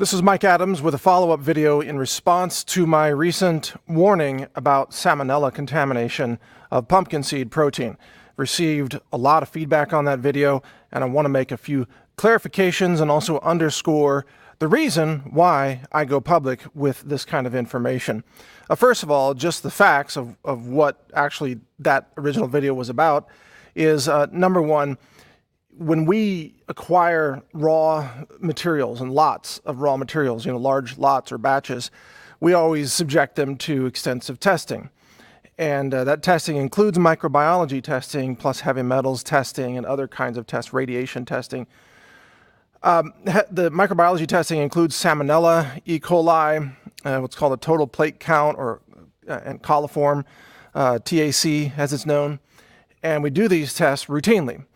This is Mike Adams with a follow-up video in response to my recent warning about salmonella contamination of pumpkin seed protein. Received a lot of feedback on that video, and I want to make a few clarifications and also underscore the reason why I go public with this kind of information. First of all, just the facts of what actually that original video was about is, number one, when we acquire raw materials and lots of raw materials, large lots or batches, we always subject them to extensive testing. And that testing includes microbiology testing, plus heavy metals testing and other kinds of tests, radiation testing. The microbiology testing includes Salmonella, E. coli, what's called a total plate count, and coliform, TAC as it's known. And we do these tests routinely.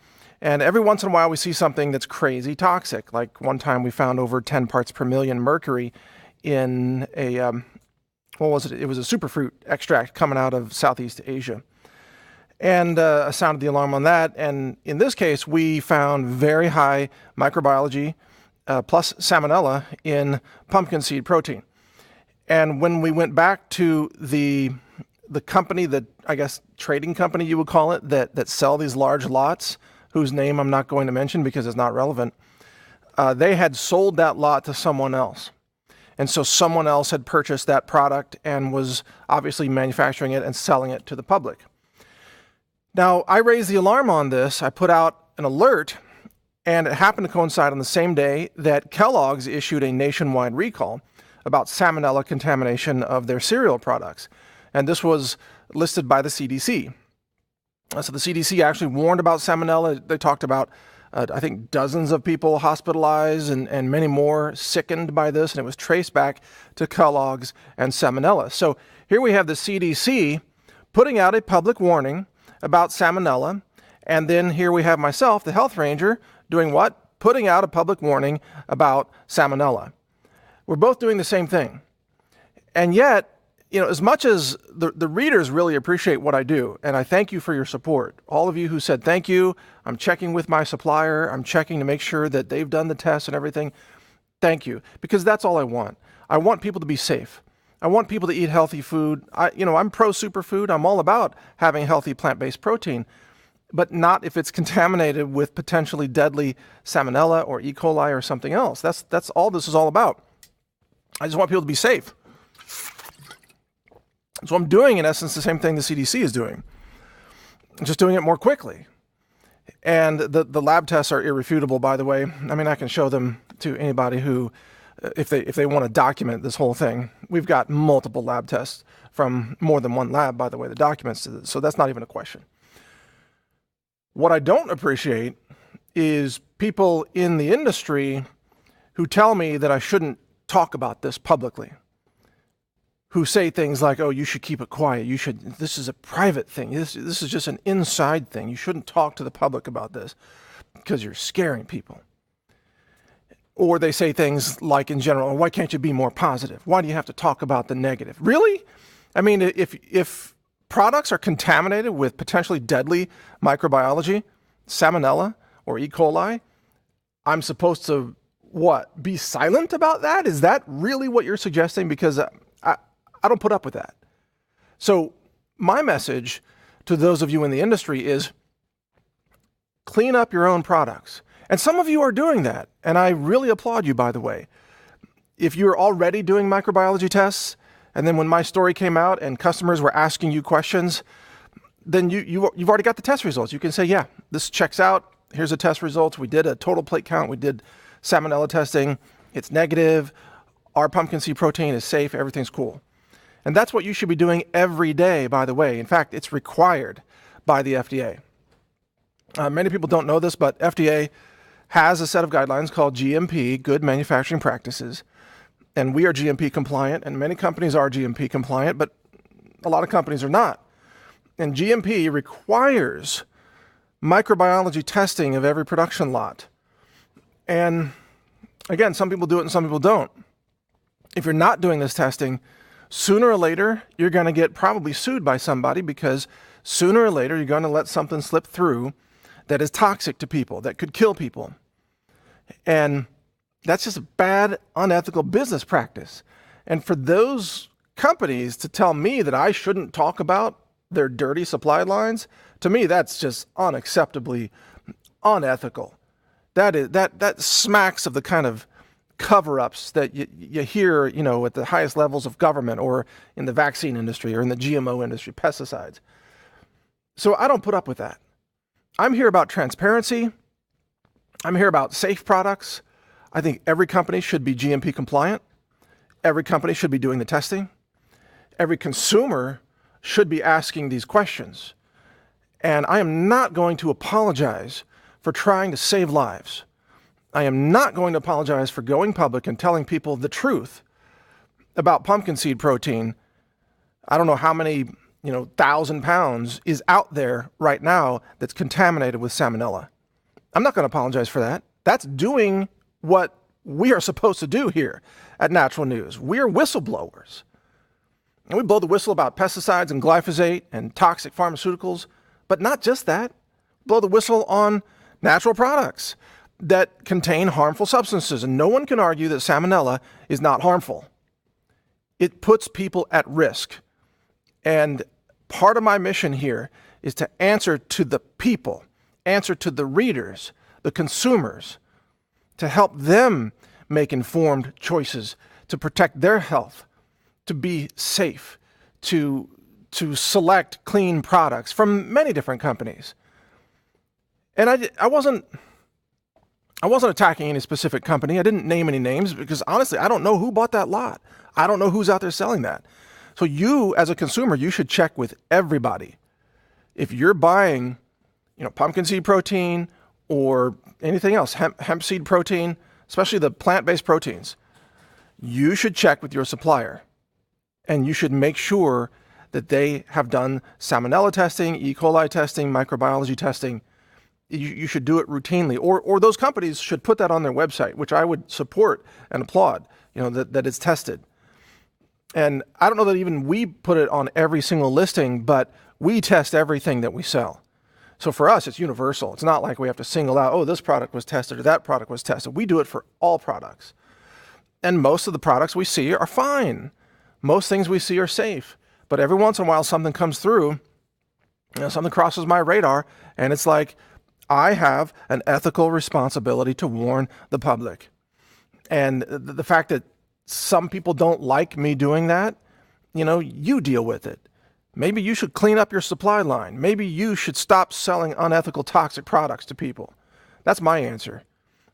And every once in a while we see something that's crazy toxic. Like one time we found over 10 parts per million mercury in a, what was it? It was a superfruit extract coming out of Southeast Asia. And I sounded the alarm on that. And in this case, we found very high microbiology plus salmonella in pumpkin seed protein. And when we went back to the company, that I guess trading company you would call it, that sell these large lots, whose name I'm not going to mention because it's not relevant, they had sold that lot to someone else. And so someone else had purchased that product and was obviously manufacturing it and selling it to the public. Now, I raised the alarm on this. I put out an alert, and it happened to coincide on the same day that Kellogg's issued a nationwide recall about salmonella contamination of their cereal products. And this was listed by the CDC. So the CDC actually warned about salmonella. They talked about, I think, dozens of people hospitalized and many more sickened by this, and it was traced back to Kellogg's and salmonella. So here we have the CDC putting out a public warning about salmonella, and then here we have myself, the health ranger, doing what? Putting out a public warning about salmonella. We're both doing the same thing. And yet, as much as the readers really appreciate what I do, and I thank you for your support, all of you who said thank you, I'm checking with my supplier, I'm checking to make sure that they've done the tests and everything, thank you, because that's all I want. I want people to be safe. I want people to eat healthy food. I'm pro superfood. I'm all about having healthy plant-based protein, but not if it's contaminated with potentially deadly salmonella or E. coli or something else. That's all this is all about. I just want people to be safe. So I'm doing, in essence, the same thing the CDC is doing, just doing it more quickly. And the lab tests are irrefutable, by the way. I mean, I can show them to anybody who, if they want to document this whole thing. We've got multiple lab tests from more than one lab, by the way, the documents to this, so that's not even a question. What I don't appreciate is people in the industry who tell me that I shouldn't talk about this publicly, who say things like, oh, you should keep it quiet. This is a private thing. This is just an inside thing. You shouldn't talk to the public about this because you're scaring people. Or they say things like, in general, why can't you be more positive? Why do you have to talk about the negative? Really? I mean, if products are contaminated with potentially deadly microbiology, salmonella or E. coli, I'm supposed to, be silent about that? Is that really what you're suggesting? Because I don't put up with that. So my message to those of you in the industry is clean up your own products. And some of you are doing that. And I really applaud you, by the way. If you're already doing microbiology tests, and then when my story came out and customers were asking you questions, then you've already got the test results. You can say, yeah, this checks out. Here's the test results. We did a total plate count. We did salmonella testing. It's negative. Our pumpkin seed protein is safe. Everything's cool. And that's what you should be doing every day, by the way. In fact, it's required by the FDA. Many people don't know this, but FDA has a set of guidelines called GMP, Good Manufacturing Practices. And we are GMP compliant, and many companies are GMP compliant, but a lot of companies are not. And GMP requires microbiology testing of every production lot. And again, some people do it and some people don't. If you're not doing this testing, sooner or later, you're going to get probably sued by somebody, because sooner or later, you're going to let something slip through that is toxic to people, that could kill people. And That's just a bad, unethical business practice. And for those companies to tell me that I shouldn't talk about their dirty supply lines, to me, that's just unacceptably unethical. That smacks of the kind of cover-ups that you hear, at the highest levels of government or in the vaccine industry or in the GMO industry, pesticides. So I don't put up with that. I'm here about transparency. I'm here about safe products. I think every company should be GMP compliant. Every company should be doing the testing. Every consumer should be asking these questions. And I am not going to apologize for trying to save lives. I am not going to apologize for going public and telling people the truth about pumpkin seed protein. I don't know how many, 1,000 pounds is out there right now that's contaminated with salmonella. I'm not going to apologize for that. That's doing what we are supposed to do here at Natural News. We are whistleblowers. And we blow the whistle about pesticides and glyphosate and toxic pharmaceuticals, but not just that. Blow the whistle on natural products that contain harmful substances. And no one can argue that salmonella is not harmful. It puts people at risk. And part of my mission here is to answer to the people, answer to the readers, the consumers, to help them make informed choices to protect their health, to be safe, to select clean products from many different companies. And I wasn't attacking any specific company. I didn't name any names because honestly, I don't know who bought that lot. I don't know who's out there selling that. So you, as a consumer, you should check with everybody. If you're buying, pumpkin seed protein or anything else, hemp seed protein, especially the plant-based proteins, you should check with your supplier. And you should make sure that they have done salmonella testing, E. coli testing, microbiology testing. You should do it routinely. Or those companies should put that on their website, which I would support and applaud, that it's tested. And I don't know that even we put it on every single listing, but we test everything that we sell. So for us, it's universal. It's not like we have to single out, oh, this product was tested or that product was tested. We do it for all products. And most of the products we see are fine. Most things we see are safe. But every once in a while, something comes through, something crosses my radar, and it's like, I have an ethical responsibility to warn the public. And the fact that some people don't like me doing that, you deal with it. Maybe you should clean up your supply line. Maybe you should stop selling unethical, toxic products to people. That's my answer.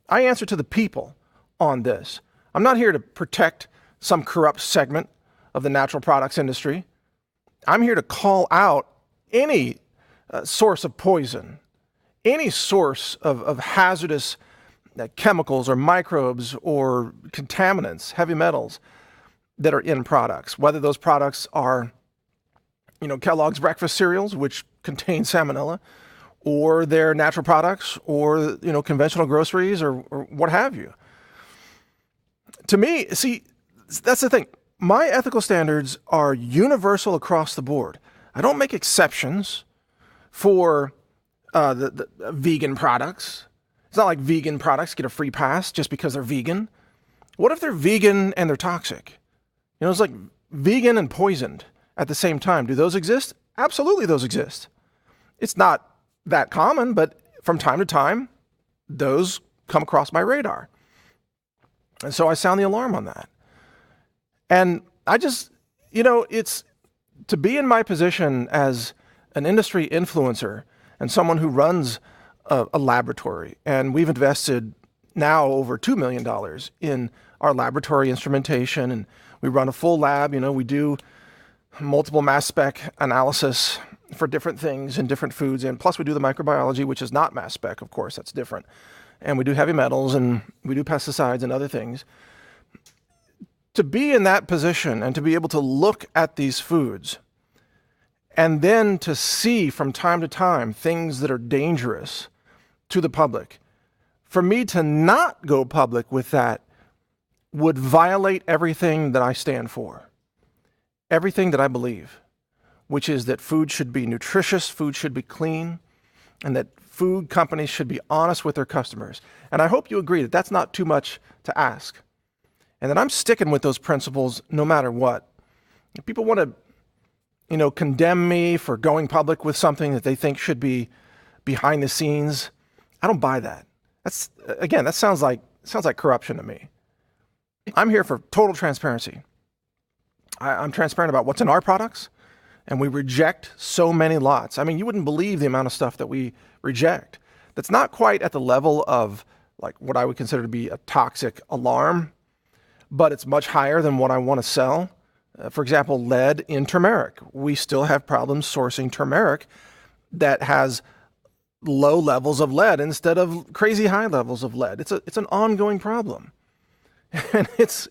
I answer to the people on this. I'm not here to protect some corrupt segment of the natural products industry. I'm here to call out any source of poison, any source of hazardous chemicals or microbes or contaminants, heavy metals that are in products, whether those products are Kellogg's breakfast cereals, which contain salmonella, or they're natural products, or conventional groceries, or what have you. To me, see, that's the thing. My ethical standards are universal across the board. I don't make exceptions for the vegan products. It's not like vegan products get a free pass just because they're vegan. What if they're vegan and they're toxic? It's like vegan and poisoned at the same time. Do those exist? Absolutely, those exist. It's not that common, but from time to time, those come across my radar. And so I sound the alarm on that. And I just, it's to be in my position as an industry influencer and someone who runs a laboratory. And we've invested now over $2 million in our laboratory instrumentation. And we run a full lab. We do multiple mass spec analysis for different things and different foods. And plus we do the microbiology, which is not mass spec, of course, that's different. And we do heavy metals and we do pesticides and other things. To be in that position and to be able to look at these foods and then to see from time to time things that are dangerous to the public, for me to not go public with that would violate everything that I stand for, everything that I believe, which is that food should be nutritious, food should be clean, and that food companies should be honest with their customers. And I hope you agree that that's not too much to ask. And that I'm sticking with those principles no matter what. If people want to, condemn me for going public with something that they think should be behind the scenes, I don't buy that. That sounds like corruption to me. I'm here for total transparency. I'm transparent about what's in our products, and we reject so many lots. I mean, you wouldn't believe the amount of stuff that we reject. That's not quite at the level of like what I would consider to be a toxic alarm, but it's much higher than what I want to sell. For example, lead in turmeric. We still have problems sourcing turmeric that has low levels of lead instead of crazy high levels of lead. It's an ongoing problem. And it's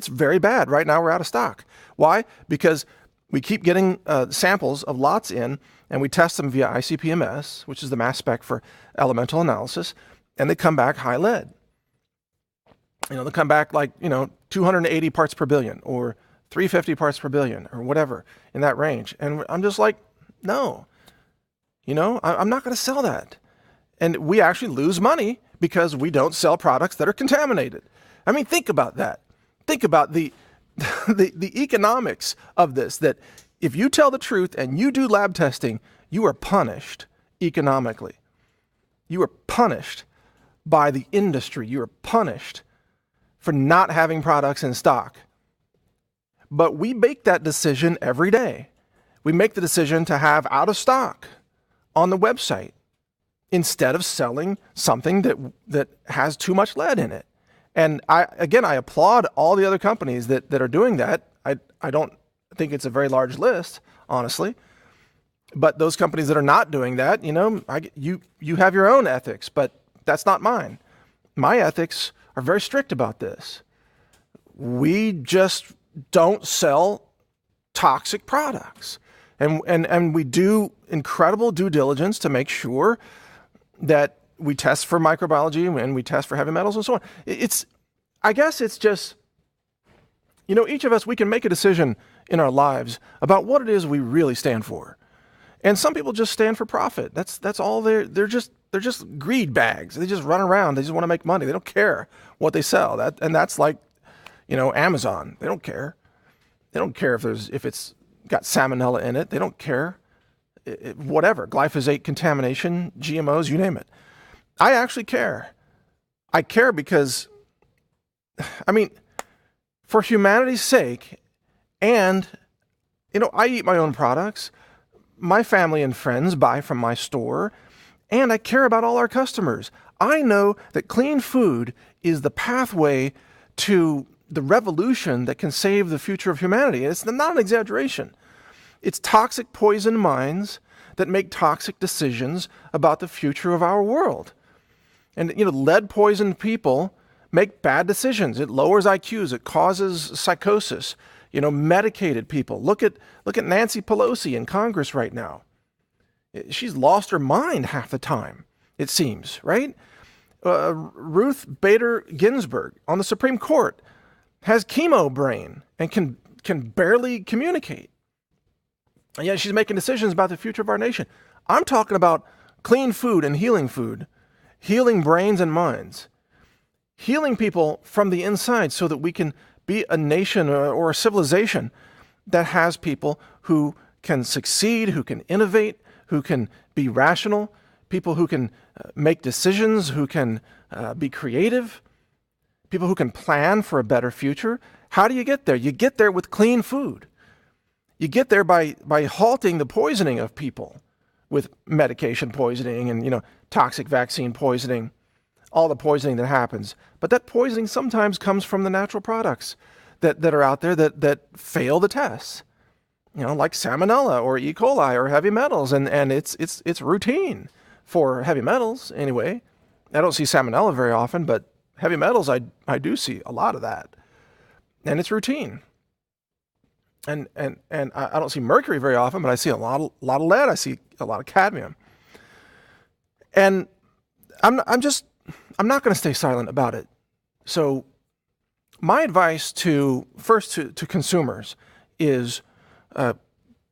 very bad. Right now we're out of stock. Why? Because we keep getting samples of lots in, and we test them via ICP-MS, which is the mass spec for elemental analysis, and they come back high lead. They come back like, 280 parts per billion or 350 parts per billion or whatever in that range. And I'm just like, no, I'm not going to sell that. And we actually lose money because we don't sell products that are contaminated. I mean, think about that. Think about the economics of this, that if you tell the truth and you do lab testing, you are punished economically. You are punished by the industry. You are punished for not having products in stock. But we make that decision every day. We make the decision to have out of stock on the website instead of selling something that has too much lead in it. And I applaud all the other companies that are doing that. I don't think it's a very large list, honestly. But those companies that are not doing that, you have your own ethics, but that's not mine. My ethics are very strict about this. We just don't sell toxic products. And we do incredible due diligence to make sure that we test for microbiology and we test for heavy metals and so on. I guess it's just, each of us, we can make a decision in our lives about what it is we really stand for. And some people just stand for profit. That's all they're just greed bags. They just run around. They just want to make money. They don't care what they sell. That's like, Amazon. They don't care. They don't care if it's got salmonella in it. They don't care. Whatever, glyphosate contamination, GMOs, you name it. I actually care. I care because, for humanity's sake, and, I eat my own products. My family and friends buy from my store, and I care about all our customers. I know that clean food is the pathway to the revolution that can save the future of humanity. And it's not an exaggeration. It's toxic poison minds that make toxic decisions about the future of our world. And, lead-poisoned people make bad decisions. It lowers IQs. It causes psychosis. Medicated people. Look at Nancy Pelosi in Congress right now. She's lost her mind half the time, it seems, right? Ruth Bader Ginsburg on the Supreme Court has chemo brain and can barely communicate. And yet she's making decisions about the future of our nation. I'm talking about clean food and healing food, healing brains and minds, healing people from the inside so that we can be a nation or a civilization that has people who can succeed, who can innovate, who can be rational, people who can make decisions, who can be creative, people who can plan for a better future. How do you get there? You get there with clean food. You get there by halting the poisoning of people with medication poisoning and, toxic vaccine poisoning, all the poisoning that happens. But that poisoning sometimes comes from the natural products that are out there that fail the tests, like salmonella or E. coli or heavy metals. And it's routine for heavy metals anyway. I don't see salmonella very often, but heavy metals, I do see a lot of that. And it's routine. And I don't see mercury very often, but I see a lot of lead. I see a lot of cadmium. And I'm not going to stay silent about it. So my advice to consumers is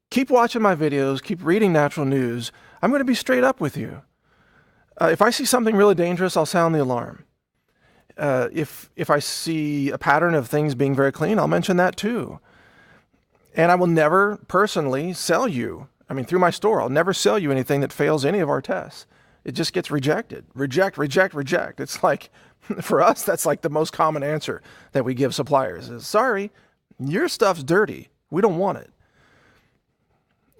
keep watching my videos, keep reading natural news. I'm going to be straight up with you. If I see something really dangerous, I'll sound the alarm. If I see a pattern of things being very clean, I'll mention that too. And I will never personally sell you, through my store, I'll never sell you anything that fails any of our tests. It just gets rejected. Reject, reject, reject. It's like, for us, that's like the most common answer that we give suppliers is, sorry, your stuff's dirty. We don't want it.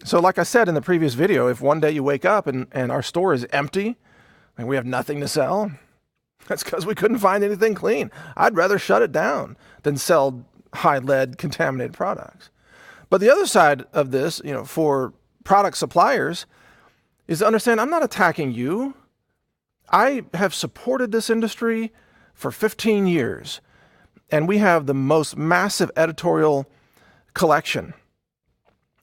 So like I said in the previous video, if one day you wake up and our store is empty and we have nothing to sell, that's because we couldn't find anything clean. I'd rather shut it down than sell high lead contaminated products. But the other side of this, for product suppliers is to understand I'm not attacking you. I have supported this industry for 15 years, and we have the most massive editorial collection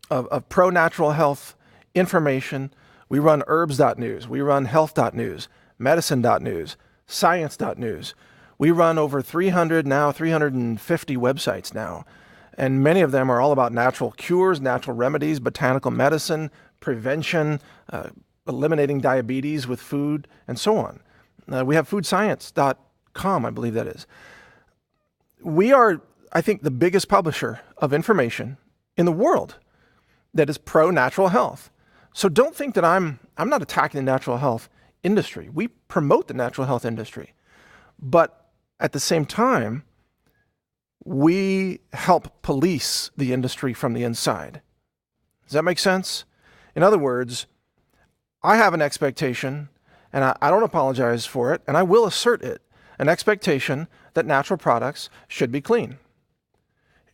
of pro-natural health information. We run herbs.news, we run health.news, medicine.news, science.news. We run over 350 websites now, and many of them are all about natural cures, natural remedies, botanical medicine, prevention, eliminating diabetes with food, and so on. We have foodscience.com, I believe that is. We are, I think, the biggest publisher of information in the world that is pro-natural health. So don't think that I'm not attacking the natural health industry. We promote the natural health industry. But at the same time, we help police the industry from the inside. Does that make sense? In other words, I have an expectation, and I don't apologize for it, and I will assert it, an expectation that natural products should be clean.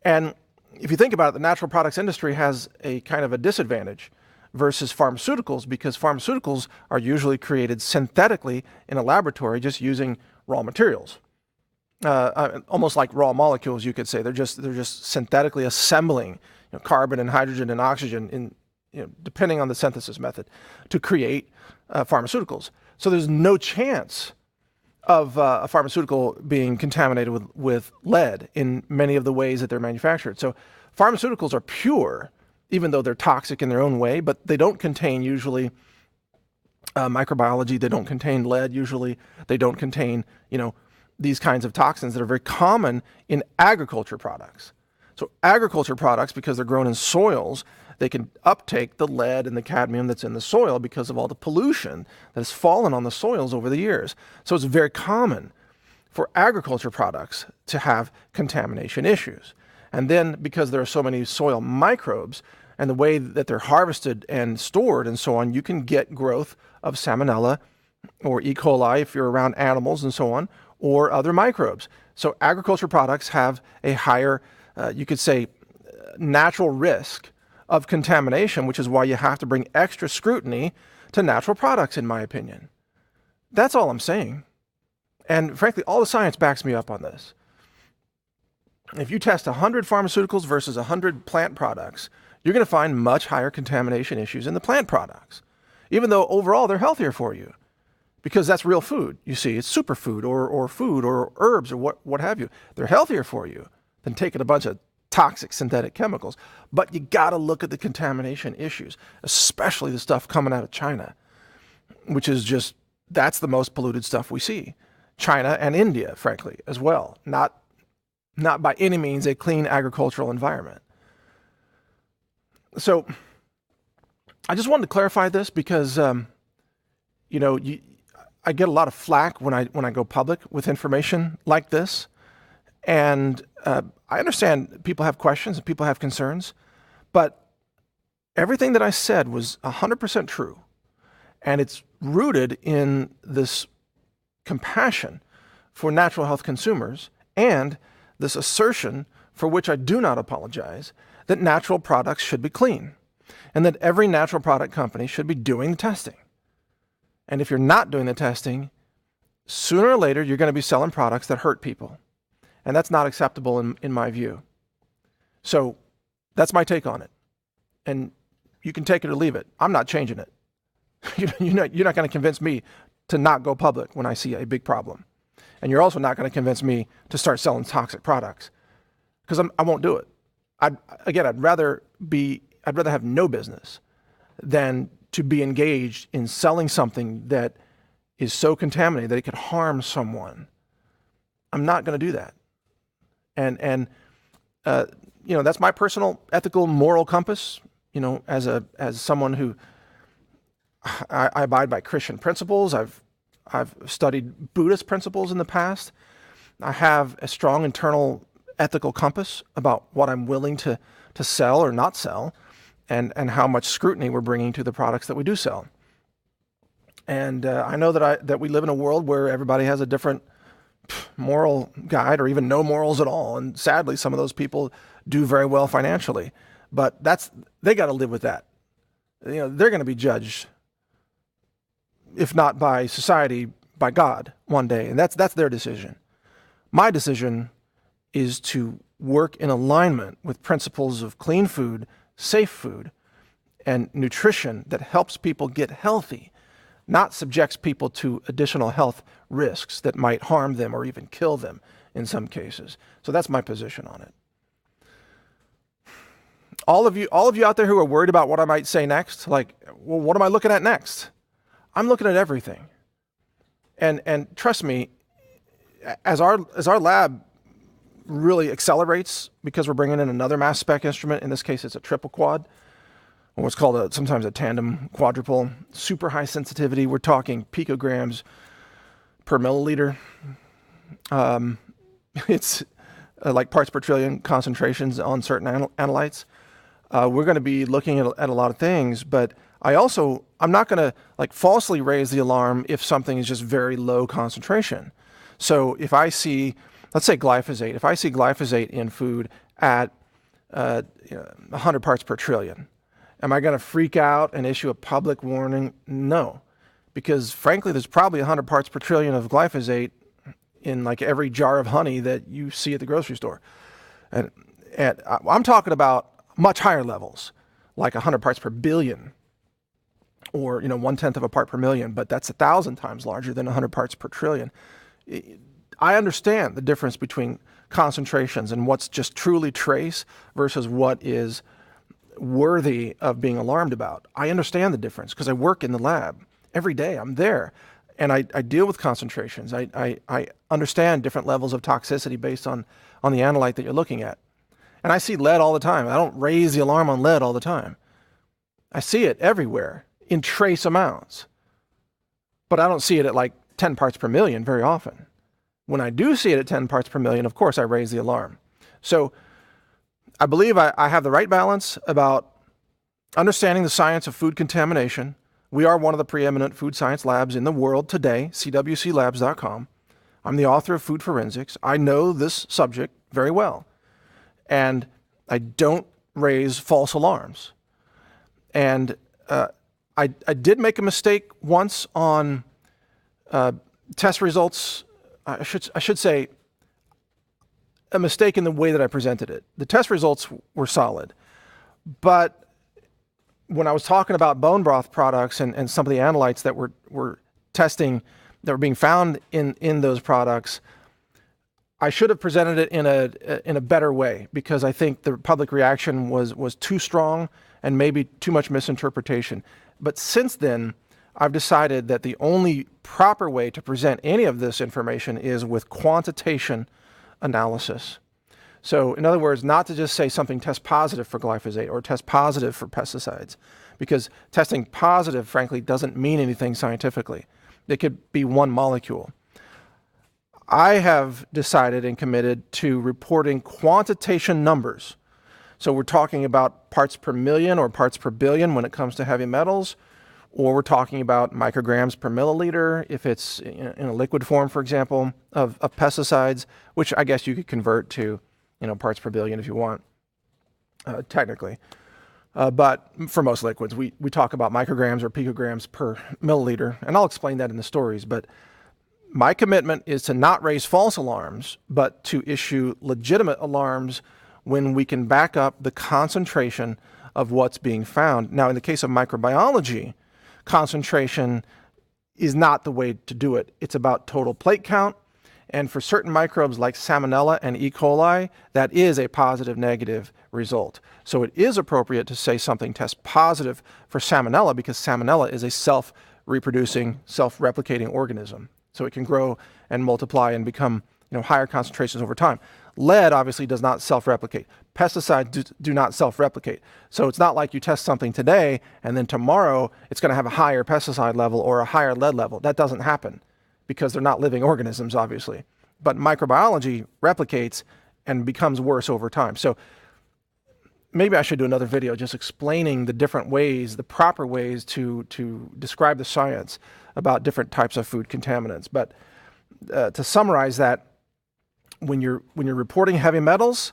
And if you think about it, the natural products industry has a kind of a disadvantage versus pharmaceuticals, because pharmaceuticals are usually created synthetically in a laboratory just using raw materials. Almost like raw molecules, you could say. They're just synthetically assembling carbon and hydrogen and oxygen in depending on the synthesis method to create pharmaceuticals. So there's no chance of a pharmaceutical being contaminated with lead in many of the ways that they're manufactured. So pharmaceuticals are pure, even though they're toxic in their own way, but they don't contain usually microbiology. They don't contain lead usually. They don't contain, these kinds of toxins that are very common in agriculture products. So agriculture products, because they're grown in soils, they can uptake the lead and the cadmium that's in the soil because of all the pollution that has fallen on the soils over the years. So it's very common for agriculture products to have contamination issues. And then because there are so many soil microbes and the way that they're harvested and stored and so on, you can get growth of salmonella or E. coli if you're around animals and so on, or other microbes. So agriculture products have a higher, you could say, natural risk of contamination, which is why you have to bring extra scrutiny to natural products, in my opinion. That's all I'm saying. And frankly, all the science backs me up on this. If you test 100 pharmaceuticals versus 100 plant products, you're going to find much higher contamination issues in the plant products, even though overall they're healthier for you. Because that's real food. You see, it's superfood or food or herbs or what have you. They're healthier for you than taking a bunch of toxic synthetic chemicals. But you got to look at the contamination issues, especially the stuff coming out of China, which is just, that's the most polluted stuff we see. China and India, frankly, as well. Not by any means a clean agricultural environment. So I just wanted to clarify this because, I get a lot of flack when I go public with information like this. And I understand people have questions and people have concerns, but everything that I said was 100% true. And it's rooted in this compassion for natural health consumers and this assertion, for which I do not apologize, that natural products should be clean and that every natural product company should be doing the testing. And if you're not doing the testing, sooner or later, you're going to be selling products that hurt people. And that's not acceptable in my view. So that's my take on it. And you can take it or leave it. I'm not changing it. You're not going to convince me to not go public when I see a big problem. And you're also not going to convince me to start selling toxic products because I won't do it. I'd rather have no business than to be engaged in selling something that is so contaminated that it could harm someone, I'm not going to do that. And that's my personal ethical moral compass. As someone who I abide by Christian principles. I've studied Buddhist principles in the past. I have a strong internal ethical compass about what I'm willing to sell or not sell, and how much scrutiny we're bringing to the products that we do sell. And I know that we live in a world where everybody has a different moral guide, or even no morals at all. And sadly, some of those people do very well financially, but they got to live with that. They're going to be judged, if not by society, by God one day, and that's their decision. My decision is to work in alignment with principles of clean food, safe food, and nutrition that helps people get healthy, not subjects people to additional health risks that might harm them or even kill them in some cases. So that's my position on it. All of you out there who are worried about what I might say next, like, well, what am I looking at next? I'm looking at everything. And trust me, as our lab really accelerates, because we're bringing in another mass spec instrument, in this case it's a triple quad, or what's called sometimes a tandem quadruple, super high sensitivity. We're talking picograms per milliliter. It's like parts per trillion concentrations on certain analytes. We're going to be looking at a lot of things, but I'm not going to falsely raise the alarm if something is just very low concentration. So if I see, let's say glyphosate, if I see glyphosate in food at 100 parts per trillion, am I going to freak out and issue a public warning? No, because frankly, there's probably 100 parts per trillion of glyphosate in every jar of honey that you see at the grocery store. And I'm talking about much higher levels, like 100 parts per billion, or 1/10 of a part per million, but that's 1,000 times larger than 100 parts per trillion. I understand the difference between concentrations and what's just truly trace versus what is worthy of being alarmed about. I understand the difference because I work in the lab every day. I'm there, and I deal with concentrations. I understand different levels of toxicity based on the analyte that you're looking at. And I see lead all the time. I don't raise the alarm on lead all the time. I see it everywhere in trace amounts, but I don't see it at 10 parts per million very often. When I do see it at 10 parts per million, of course, I raise the alarm. So I believe I have the right balance about understanding the science of food contamination. We are one of the preeminent food science labs in the world today, cwclabs.com. I'm the author of Food Forensics. I know this subject very well, and I don't raise false alarms. And I did make a mistake once on test results. I should say a mistake in the way that I presented it. The test results were solid, but when I was talking about bone broth products and some of the analytes that were testing, that were being found in those products, I should have presented it in a better way, because I think the public reaction was too strong and maybe too much misinterpretation. But since then, I've decided that the only proper way to present any of this information is with quantitation analysis. So in other words, not to just say something tests positive for glyphosate or tests positive for pesticides, because testing positive, frankly, doesn't mean anything scientifically. It could be one molecule. I have decided and committed to reporting quantitation numbers. So we're talking about parts per million or parts per billion when it comes to heavy metals, or we're talking about micrograms per milliliter if it's in a liquid form, for example, of pesticides, which I guess you could convert to parts per billion if you want, technically. But for most liquids, we talk about micrograms or picograms per milliliter, and I'll explain that in the stories. But my commitment is to not raise false alarms, but to issue legitimate alarms when we can back up the concentration of what's being found. Now, in the case of microbiology, concentration is not the way to do it. It's about total plate count. And for certain microbes like Salmonella and E. coli, that is a positive-negative result. So it is appropriate to say something tests positive for Salmonella, because Salmonella is a reproducing, self-replicating organism. So it can grow and multiply and become, higher concentrations over time. Lead obviously does not self-replicate. Pesticides do not self-replicate. So it's not like you test something today and then tomorrow it's going to have a higher pesticide level or a higher lead level. That doesn't happen because they're not living organisms, obviously. But microbiology replicates and becomes worse over time. So maybe I should do another video just explaining the different ways, the proper ways to describe the science about different types of food contaminants. But to summarize that, when you're reporting heavy metals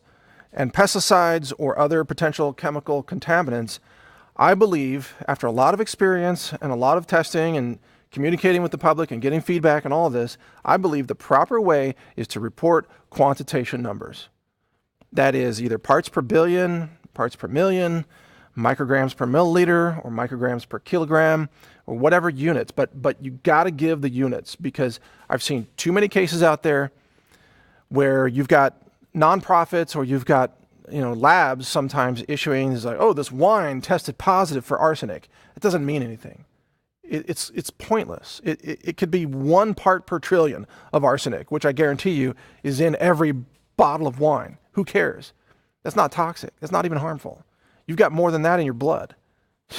and pesticides or other potential chemical contaminants, I believe, after a lot of experience and a lot of testing and communicating with the public and getting feedback and all of this, I believe the proper way is to report quantitation numbers. That is either parts per billion, parts per million, micrograms per milliliter, or micrograms per kilogram, or whatever units. But you got to give the units, because I've seen too many cases out there where you've got nonprofits or you've got labs sometimes issuing this this wine tested positive for arsenic. It doesn't mean anything. It's pointless. It could be 1 part per trillion of arsenic, which I guarantee you is in every bottle of wine. Who cares? That's not toxic. That's not even harmful. You've got more than that in your blood,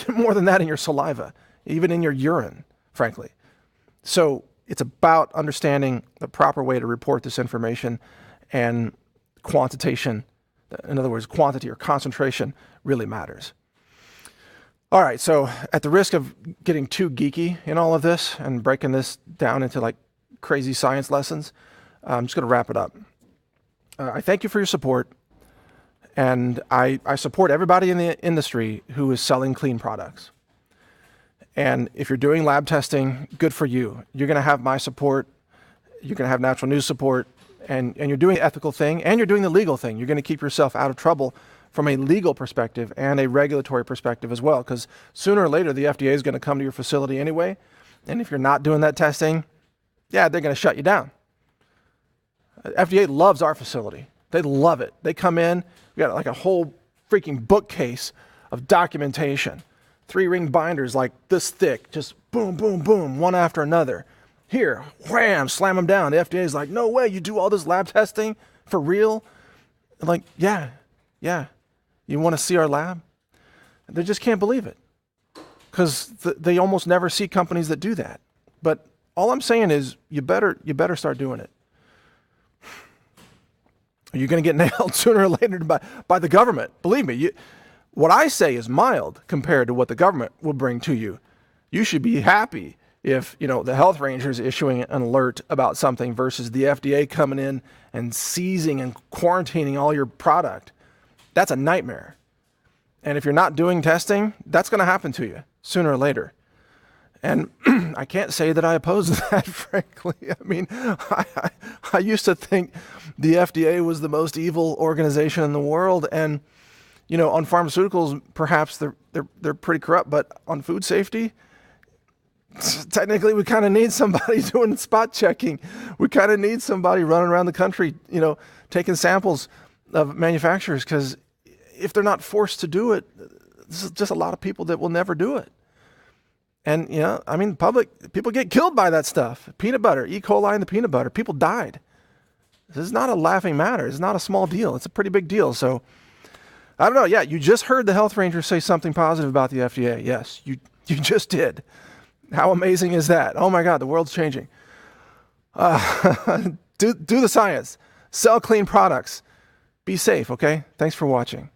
more than that in your saliva, even in your urine, frankly. So it's about understanding the proper way to report this information, and quantitation, in other words, quantity or concentration, really matters. All right, so at the risk of getting too geeky in all of this and breaking this down into like crazy science lessons, I'm just going to wrap it up. I thank you for your support, and I support everybody in the industry who is selling clean products. And if you're doing lab testing, good for you. You're going to have my support. You're going to have Natural News support. And you're doing the ethical thing, and you're doing the legal thing. You're going to keep yourself out of trouble from a legal perspective and a regulatory perspective as well, because sooner or later the FDA is going to come to your facility anyway. And if you're not doing that testing, they're going to shut you down. FDA loves our facility. They love it. They come in, we got like a whole freaking bookcase of documentation. 3-ring binders like this thick, just boom, boom, boom, one after another. Here, wham, slam them down. The FDA is like, no way, you do all this lab testing for real? I'm like, yeah. You want to see our lab? They just can't believe it, because they almost never see companies that do that. But all I'm saying is you better start doing it. You're going to get nailed sooner or later by the government. Believe me, what I say is mild compared to what the government will bring to you. You should be happy if, the health ranger is issuing an alert about something versus the FDA coming in and seizing and quarantining all your product. That's a nightmare. And if you're not doing testing, that's going to happen to you sooner or later. And I can't say that I oppose that, frankly. I mean, I used to think the FDA was the most evil organization in the world. And, on pharmaceuticals, perhaps they're pretty corrupt, but on food safety, technically we kind of need somebody doing spot checking. We kind of need somebody running around the country, taking samples of manufacturers, because if they're not forced to do it, this is just a lot of people that will never do it. And, people get killed by that stuff. Peanut butter, E. coli in the peanut butter, people died. This is not a laughing matter. It's not a small deal. It's a pretty big deal. So, I don't know. Yeah, you just heard the health ranger say something positive about the FDA. Yes, you just did. How amazing is that? Oh my God, the world's changing. Do the science. Sell clean products. Be safe, okay? Thanks for watching.